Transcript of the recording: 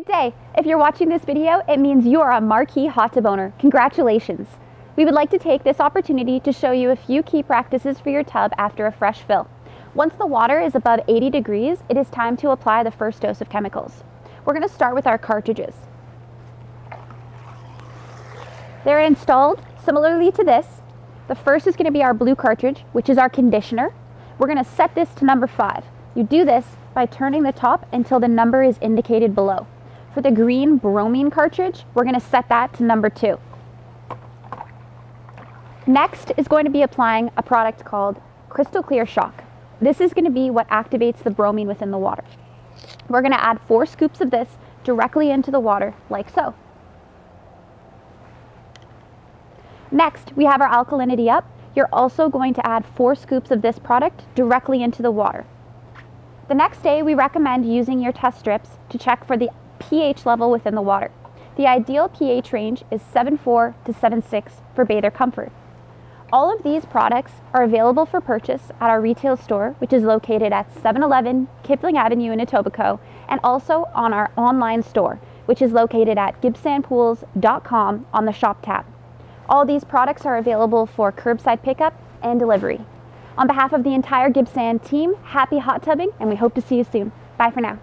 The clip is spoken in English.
Good day. If you're watching this video, it means you are a Marquis Hot Tub owner. Congratulations. We would like to take this opportunity to show you a few key practices for your tub after a fresh fill. Once the water is above 80 degrees, it is time to apply the first dose of chemicals. We're going to start with our cartridges. They're installed similarly to this. The first is going to be our blue cartridge, which is our conditioner. We're going to set this to number 5. You do this by turning the top until the number is indicated below. For the green bromine cartridge, we're going to set that to number 2. Next is going to be applying a product called Crystal Clear Shock. This is going to be what activates the bromine within the water. We're going to add 4 scoops of this directly into the water, like so. Next, we have our alkalinity up. You're also going to add 4 scoops of this product directly into the water. The next day, we recommend using your test strips to check for the pH level within the water. The ideal pH range is 7.4 to 7.6 for bather comfort. All of these products are available for purchase at our retail store, which is located at 711 Kipling Avenue in Etobicoke, and also on our online store, which is located at gibsandpools.com on the shop tab. All these products are available for curbside pickup and delivery. On behalf of the entire Gibsand team, happy hot tubbing, and we hope to see you soon. Bye for now.